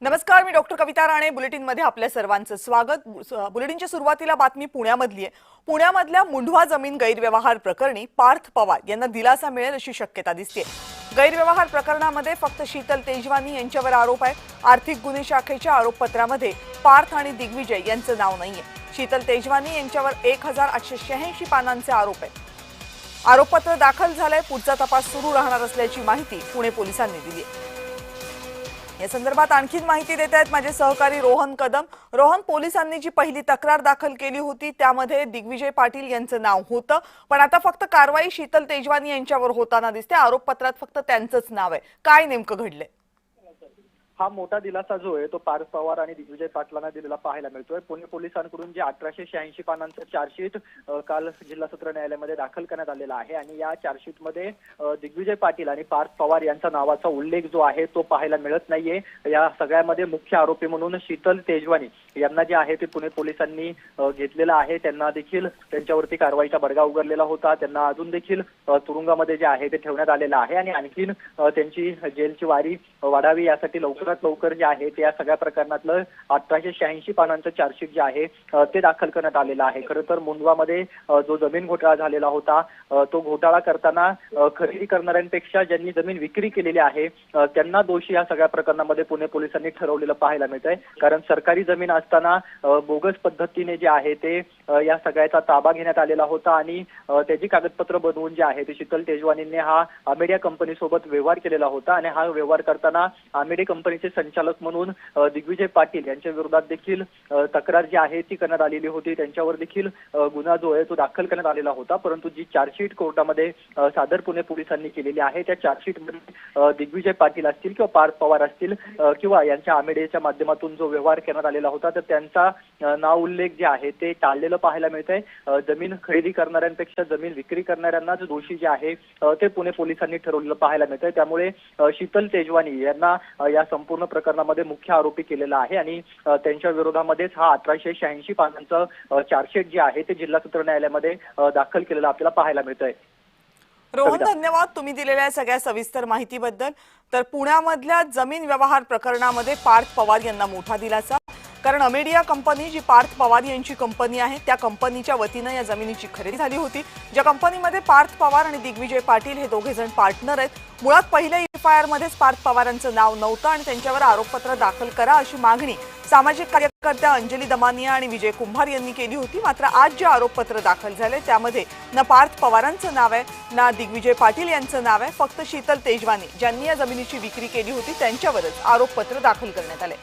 नमस्कार, मी डॉक्टर कविता राणे. बुलेटिनमध्ये आपल्या सर्वांचं स्वागत. बुलेटिनच्या सुरुवातीला बातमी पुण्यामधली आहे. पुण्यामधल्या मुंढवा जमीन गैरव्यवहार प्रकरणी पार्थ पवार यांना दिलासा मिळेल अशी शक्यता दिसते. गैरव्यवहार प्रकरणामध्ये फक्त शीतल तेजवानी यांच्यावर आरोप आहे. आर्थिक गुन्हे शाखेच्या आरोपपत्रामध्ये पार्थ आणि दिग्विजय यांचं नाव नाहीये. शीतल तेजवानी यांच्यावर 1886 पानांचे आरोप आहेत. आरोपपत्र दाखल झालंय. पुढचा तपास सुरू राहणार असल्याची माहिती पुणे पोलिसांनी दिली आहे. या संदर्भात आणखी माहिती देत आहेत माझे सहकारी रोहन कदम. रोहन, पोलिसांनी जी पहिली तक्रार दाखल केली होती त्यामध्ये दिग्विजय पाटील यांचं नाव होतं, पण आता फक्त कारवाई शीतल तेजवानी यांच्यावर होताना दिसते. आरोपपत्रात फक्त त्यांचंच नाव आहे. काय नेमकं घडलंय? हा मोठा दिलासा जो आहे तो पार्थ पवार आणि दिग्विजय पाटलांना दिलेला पाहायला मिळतोय. पुणे पोलिसांकडून जे 1886 पानांचं चार्जशीट काल जिल्हा सत्र न्यायालयामध्ये दाखल करण्यात आलेला आहे आणि या चार्जशीटमध्ये दिग्विजय पाटील आणि पार्थ पवार यांचा नावाचा उल्लेख जो आहे तो पाहायला मिळत नाहीये. या सगळ्यामध्ये मुख्य आरोपी म्हणून शीतल तेजवानी यांना जे आहे ते पुणे पोलिसांनी घेतलेलं आहे. त्यांना देखील त्यांच्यावरती कारवाईचा बडगा उगारलेला होता. त्यांना अजून देखील तुरुंगामध्ये जे आहे ते ठेवण्यात आलेलं आहे आणि आणखीन त्यांची जेलची वारी वाढावी यासाठी लवकर जे आहे ते या सगळ्या प्रकरणातलं 1886 पानांचं चार्जशीट जे आहे ते दाखल करण्यात आलेलं आहे. खरं तर मुंढवामध्ये जो जमीन घोटाळा झालेला होता तो घोटाळा करताना खरेदी करणाऱ्यांपेक्षा ज्यांनी जमीन विक्री केलेली आहे त्यांना दोषी या सगळ्या प्रकरणामध्ये पुणे पोलिसांनी ठरवलेलं पाहायला मिळतंय. कारण सरकारी जमीन असताना बोगस पद्धतीने जे आहे ते या सगळ्याचा ताबा घेण्यात आलेला होता आणि त्याची कागदपत्र बनवून जे आहे ते शीतल तेजवानीने हा आमेडिया कंपनीसोबत व्यवहार केलेला होता आणि हा व्यवहार करताना आमेडिया कंपनीचे संचालक म्हणून दिग्विजय पाटील यांच्या विरोधात देखील तक्रार जी आहे ती करण्यात आलेली होती. त्यांच्यावर देखील गुन्हा जो आहे तो दाखल करण्यात आलेला होता. परंतु जी चार्जशीट कोर्टामध्ये सादर पुणे पोलिसांनी केलेली आहे त्या चार्जशीटमध्ये दिग्विजय पाटील असतील किंवा पार्थ पवार असतील किंवा यांच्या आमेडियाच्या माध्यमातून जो व्यवहार करण्यात आलेला होता तर त्यांचा नाव उल्लेख जे आहे ते टाळलेलं पाहायला मिळतंय. जमीन खरेदी करणाऱ्यांपेक्षा जमीन विक्री करणाऱ्यांनाच दोषी जे आहे ते पुणे पोलिसांनी ठरवलेलं पाहायला मिळतंय. त्यामुळे शीतल तेजवानी यांना या संपूर्ण प्रकरणामध्ये मुख्य आरोपी केलेला आहे आणि त्यांच्या विरोधामध्येच हा 1886 पानांचं चार्जशीट जे आहे ते जिल्हा सत्र न्यायालयामध्ये दाखल केलेलं आपल्याला पाहायला मिळतंय. रोहन, धन्यवाद तुम्ही दिलेल्या सगळ्या सविस्तर माहितीबद्दल. तर पुण्यामधल्या जमीन व्यवहार प्रकरणामध्ये पार्थ पवार यांना मोठा दिलासा. कारण अमेडिया कंपनी जी पार्थ पवार यांची कंपनी आहे त्या कंपनीच्या वतीनं या जमिनीची खरेदी झाली होती. ज्या कंपनीमध्ये पार्थ पवार आणि दिग्विजय पाटील हे दोघे जण पार्टनर आहेत. मुळात पहिल्या एफआयआर मध्येच पार्थ पवारांचं नाव नव्हतं आणि त्यांच्यावर आरोपपत्र दाखल करा अशी मागणी सामाजिक कार्यकर्त्या अंजली दमानिया आणि विजय कुंभार यांनी केली होती. मात्र आज जे आरोपपत्र दाखल झाले त्यामध्ये ना पार्थ पवारांचं नाव आहे ना दिग्विजय पाटील यांचं नाव आहे. फक्त शीतल तेजवानी ज्यांनी या जमिनीची विक्री केली होती त्यांच्यावरच आरोपपत्र दाखल करण्यात आले.